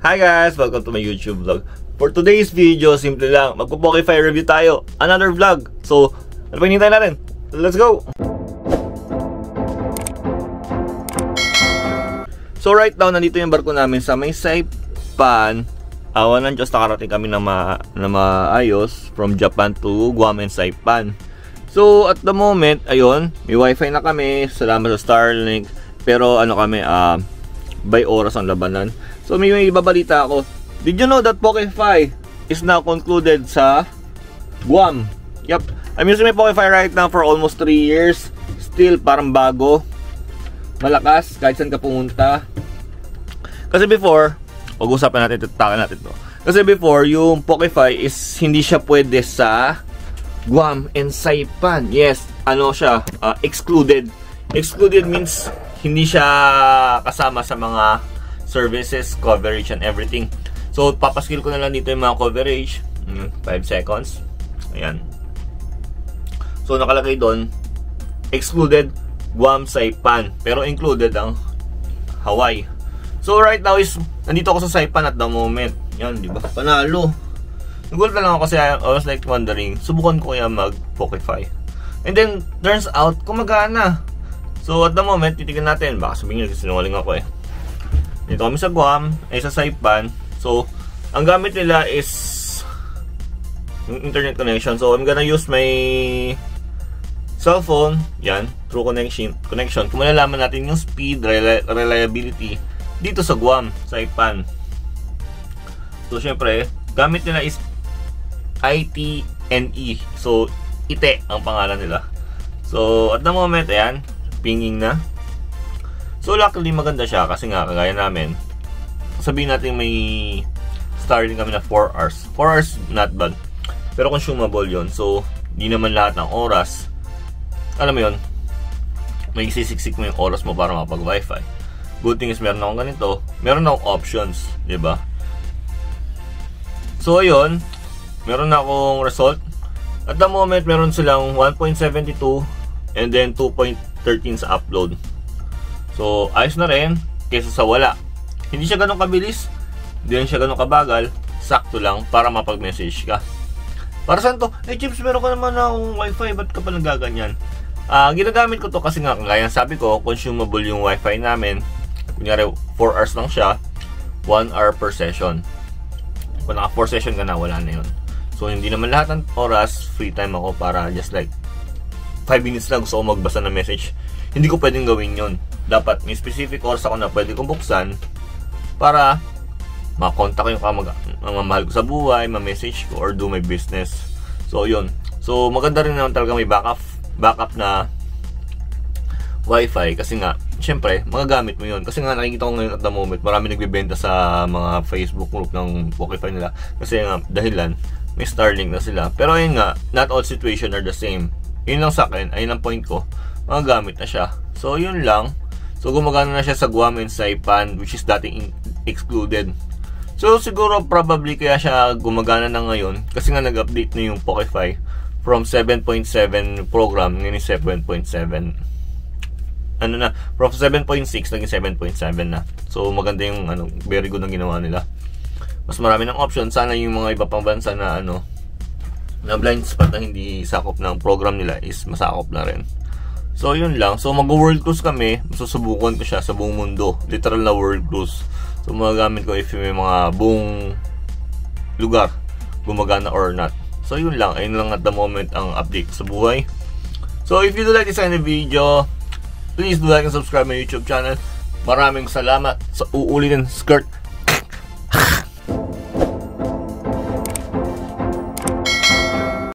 Hi guys! Welcome to my YouTube vlog. For today's video, simple lang, magpo-Pokify review tayo. Another vlog. So, ano pa hinihintay natin? Let's go! So right now, nandito yung barko namin sa may Saipan. Awan ng Diyos, nakarating kami na maayos from Japan to Guam and Saipan. So at the moment, ayun, may wifi na kami. Salamat sa Starlink. Pero ano kami, by oras ang labanan. So may ibabalita ako. Did you know that Pokify is now concluded sa Guam? Yep, I'm using my Pokify right now for almost 3 years. Still parang bago. Malakas kahit saan ka pumunta. Kasi before, pag-usapan natin, tatakan natin to. Kasi before, yung Pokify is hindi siya pwede sa Guam and Saipan. Yes, ano siya, excluded. Excluded means hindi siya kasama sa mga services, coverage and everything. So, papaskill ko na lang dito yung mga coverage. 5 seconds. Ayan. So, nakalagay doon, excluded Guam, Saipan. Pero included ang Hawaii. So, right now is, nandito ako sa Saipan at the moment. Yan, di ba? Panalo. Nagulat na lang ako kasi I was like wondering, subukan ko kaya mag-Pokify. And then, turns out, kumagana. So, at the moment, titignan natin. Baka sabihin nyo, sinungaling ako eh. Dito kami sa Guam, ay sa Saipan. So, ang gamit nila is yung internet connection. So, I'm gonna use my cellphone. Yan, through connection. Kung malalaman natin yung speed, reliability dito sa Guam, Saipan. So, syempre, gamit nila is ITNE. So, ITE ang pangalan nila. So, at the moment, ayan, pinging na. So, luckily maganda siya kasi nga, kagaya namin, sabihin natin may starting kami na 4 hours. 4 hours, not bad. Pero consumable yon. So, di naman lahat ng oras, alam mo yon, may sisiksik mo yung oras mo para mapag-wifi. Good thing is, meron akong ganito. Meron akong options, diba? So, ayun, meron akong result. At the moment, meron silang 1.72 and then 2.13 sa upload. So, ayos na rin kaysa sa wala. Hindi siya ganun kabilis, hindi rin siya ganun kabagal. Sakto lang para mapag-message ka. Para saan to? Eh, Chips, meron ka naman akong wifi, ba't ka pa nagaganyan? Ginagamit ko to kasi nga, kaya sabi ko, consumable yung wifi namin. Kunyari, 4 hours lang siya, 1 hour per session. Kung naka 4 session ka na, wala na yun. So, hindi naman lahat ng oras, free time ako para just like 5 minutes lang gusto ko magbasa ng message. Hindi ko pwedeng gawin yun. Dapat may specific oras ako na pwede kong buksan para makontak ko yung mamahal ko sa buhay, ma-message ko, or do my business. So, yun. So, maganda rin naman talaga may backup na wifi kasi nga, syempre, magagamit mo yun. Kasi nga, nakikita ko ngayon at the moment, marami nagbibenta sa mga Facebook group ng Pokify nila. Kasi nga, dahilan, may Starlink na sila. Pero ayun nga, not all situation are the same. Yun lang sa akin, ayun ang point ko, magagamit na siya. So, yun lang. So, gumagana na siya sa Guam and Saipan, which is dating excluded. So, siguro, probably kaya siya gumagana na ngayon, kasi nga nag-update na yung Pokify from 7.7 program, ngayon 7.7. Ano na, from 7.6 naging 7.7 na. So, maganda yung, very good ang ginawa nila. Mas marami ng option. Sana yung mga iba pang bansa na, na blind spot na hindi sakop ng program nila is masakop na rin. So, yun lang. So, mag-world cruise kami. Susubukan ko siya sa buong mundo. Literal na world cruise. So, magagamit ko if may mga buong lugar gumagana or not. So, yun lang. Ayun lang at the moment ang update sa buhay. So, if you do like this kind of video, please do like and subscribe my YouTube channel. Maraming salamat sa uulitin skirt.